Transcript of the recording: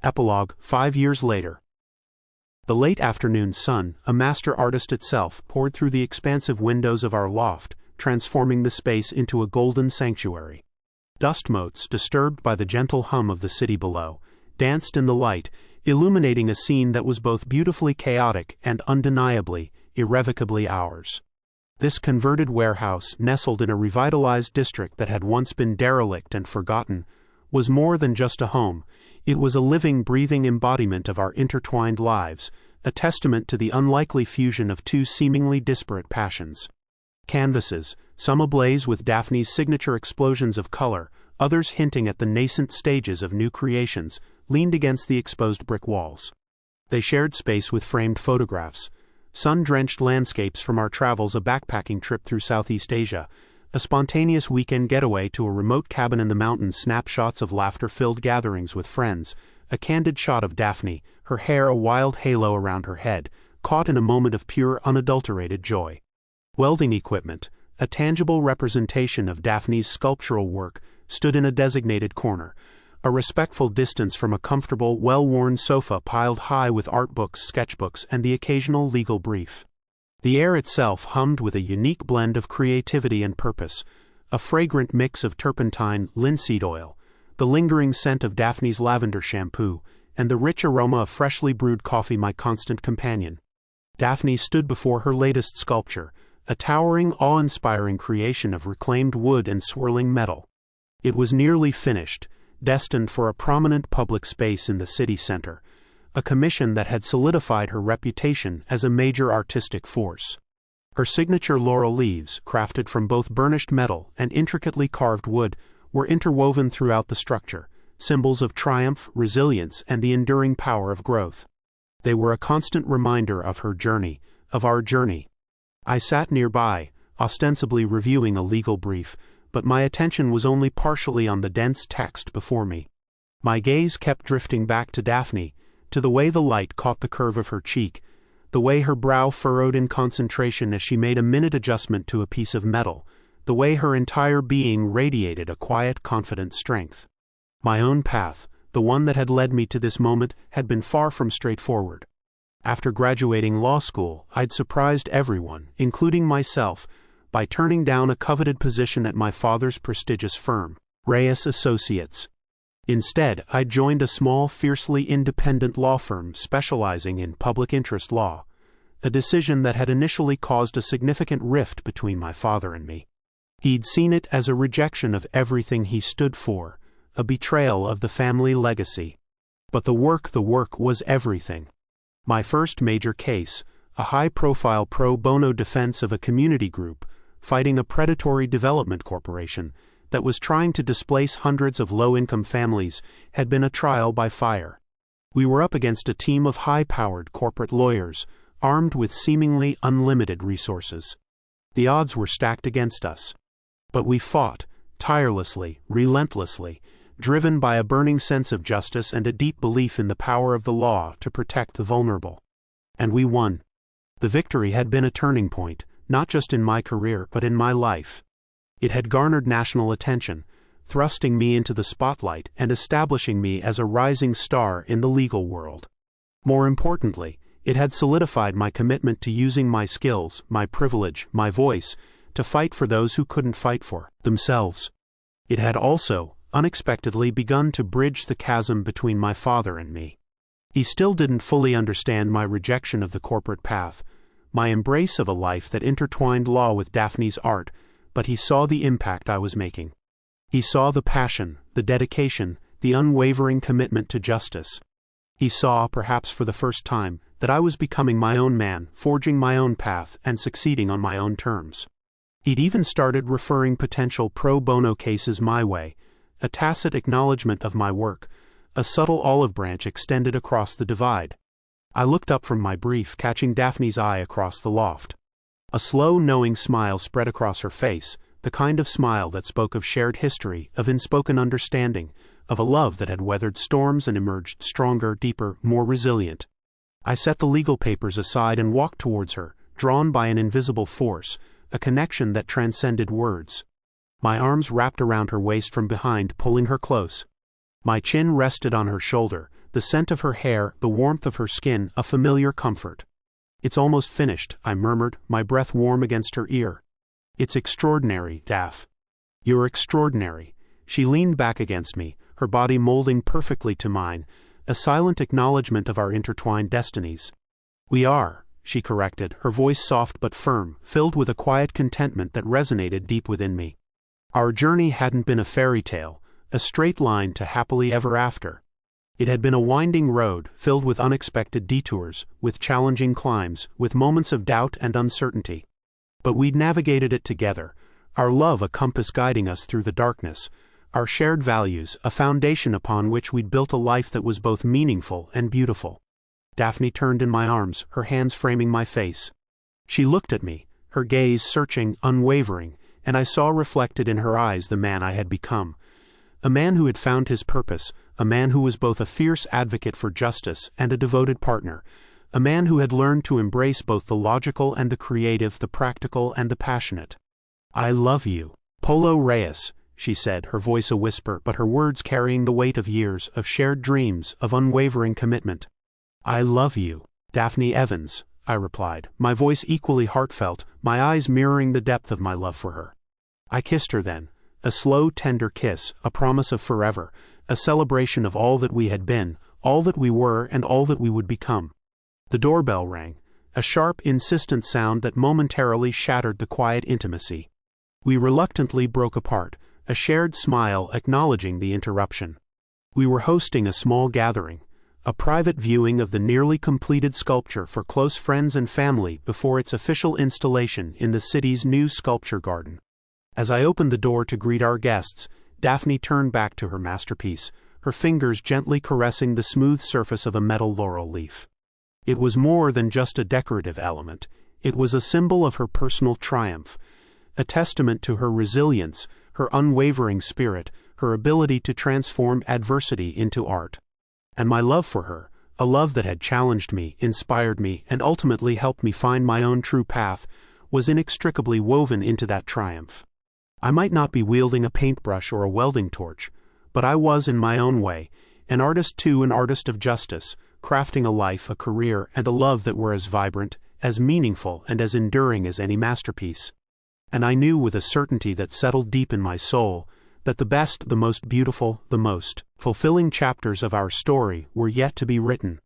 Epilogue, 5 years later. The late afternoon sun, a master artist itself, poured through the expansive windows of our loft, transforming the space into a golden sanctuary. Dust motes, disturbed by the gentle hum of the city below, danced in the light, illuminating a scene that was both beautifully chaotic and undeniably, irrevocably ours. This converted warehouse, nestled in a revitalized district that had once been derelict and forgotten, was more than just a home. It was a living, breathing embodiment of our intertwined lives, a testament to the unlikely fusion of two seemingly disparate passions. Canvases, some ablaze with Daphne's signature explosions of color, others hinting at the nascent stages of new creations, leaned against the exposed brick walls. They shared space with framed photographs, sun-drenched landscapes from our travels, a backpacking trip through Southeast Asia, a spontaneous weekend getaway to a remote cabin in the mountains, snapshots of laughter-filled gatherings with friends, a candid shot of Daphne, her hair a wild halo around her head, caught in a moment of pure, unadulterated joy. Welding equipment, a tangible representation of Daphne's sculptural work, stood in a designated corner, a respectful distance from a comfortable, well-worn sofa piled high with art books, sketchbooks, and the occasional legal brief. The air itself hummed with a unique blend of creativity and purpose, a fragrant mix of turpentine, linseed oil, the lingering scent of Daphne's lavender shampoo, and the rich aroma of freshly brewed coffee, my constant companion. Daphne stood before her latest sculpture, a towering, awe-inspiring creation of reclaimed wood and swirling metal. It was nearly finished, destined for a prominent public space in the city center, a commission that had solidified her reputation as a major artistic force. Her signature laurel leaves, crafted from both burnished metal and intricately carved wood, were interwoven throughout the structure, symbols of triumph, resilience, and the enduring power of growth. They were a constant reminder of her journey, of our journey. I sat nearby, ostensibly reviewing a legal brief, but my attention was only partially on the dense text before me. My gaze kept drifting back to Daphne, to the way the light caught the curve of her cheek, the way her brow furrowed in concentration as she made a minute adjustment to a piece of metal, the way her entire being radiated a quiet, confident strength. My own path, the one that had led me to this moment, had been far from straightforward. After graduating law school, I'd surprised everyone, including myself, by turning down a coveted position at my father's prestigious firm, Reyes Associates. Instead, I joined a small, fiercely independent law firm specializing in public interest law, a decision that had initially caused a significant rift between my father and me. He'd seen it as a rejection of everything he stood for, a betrayal of the family legacy. But the work was everything. My first major case, a high-profile pro bono defense of a community group fighting a predatory development corporation that was trying to displace hundreds of low-income families, had been a trial by fire. We were up against a team of high-powered corporate lawyers, armed with seemingly unlimited resources. The odds were stacked against us. But we fought, tirelessly, relentlessly, driven by a burning sense of justice and a deep belief in the power of the law to protect the vulnerable. And we won. The victory had been a turning point, not just in my career but in my life. It had garnered national attention, thrusting me into the spotlight and establishing me as a rising star in the legal world. More importantly, it had solidified my commitment to using my skills, my privilege, my voice, to fight for those who couldn't fight for themselves. It had also, unexpectedly, begun to bridge the chasm between my father and me. He still didn't fully understand my rejection of the corporate path, my embrace of a life that intertwined law with Daphne's art, but he saw the impact I was making. He saw the passion, the dedication, the unwavering commitment to justice. He saw, perhaps for the first time, that I was becoming my own man, forging my own path, and succeeding on my own terms. He'd even started referring potential pro bono cases my way, a tacit acknowledgement of my work, a subtle olive branch extended across the divide. I looked up from my brief, catching Daphne's eye across the loft. A slow, knowing smile spread across her face, the kind of smile that spoke of shared history, of unspoken understanding, of a love that had weathered storms and emerged stronger, deeper, more resilient. I set the legal papers aside and walked towards her, drawn by an invisible force, a connection that transcended words. My arms wrapped around her waist from behind, pulling her close. My chin rested on her shoulder, the scent of her hair, the warmth of her skin, a familiar comfort. "It's almost finished," I murmured, my breath warm against her ear. "It's extraordinary, Daph." "You're extraordinary." She leaned back against me, her body molding perfectly to mine, a silent acknowledgement of our intertwined destinies. "We are," she corrected, her voice soft but firm, filled with a quiet contentment that resonated deep within me. Our journey hadn't been a fairy tale, a straight line to happily ever after. It had been a winding road, filled with unexpected detours, with challenging climbs, with moments of doubt and uncertainty. But we'd navigated it together, our love a compass guiding us through the darkness, our shared values a foundation upon which we'd built a life that was both meaningful and beautiful. Daphne turned in my arms, her hands framing my face. She looked at me, her gaze searching, unwavering, and I saw reflected in her eyes the man I had become. A man who had found his purpose, a man who was both a fierce advocate for justice and a devoted partner, a man who had learned to embrace both the logical and the creative, the practical and the passionate. "I love you, Polo Reyes," she said, her voice a whisper, but her words carrying the weight of years, of shared dreams, of unwavering commitment. "I love you, Daphne Evans," I replied, my voice equally heartfelt, my eyes mirroring the depth of my love for her. I kissed her then. A slow, tender kiss, a promise of forever, a celebration of all that we had been, all that we were, and all that we would become. The doorbell rang, a sharp, insistent sound that momentarily shattered the quiet intimacy. We reluctantly broke apart, a shared smile acknowledging the interruption. We were hosting a small gathering, a private viewing of the nearly completed sculpture for close friends and family before its official installation in the city's new sculpture garden. As I opened the door to greet our guests, Daphne turned back to her masterpiece, her fingers gently caressing the smooth surface of a metal laurel leaf. It was more than just a decorative element, it was a symbol of her personal triumph, a testament to her resilience, her unwavering spirit, her ability to transform adversity into art. And my love for her, a love that had challenged me, inspired me, and ultimately helped me find my own true path, was inextricably woven into that triumph. I might not be wielding a paintbrush or a welding torch, but I was in my own way, an artist too, an artist of justice, crafting a life, a career, and a love that were as vibrant, as meaningful, and as enduring as any masterpiece. And I knew with a certainty that settled deep in my soul, that the best, the most beautiful, the most fulfilling chapters of our story were yet to be written.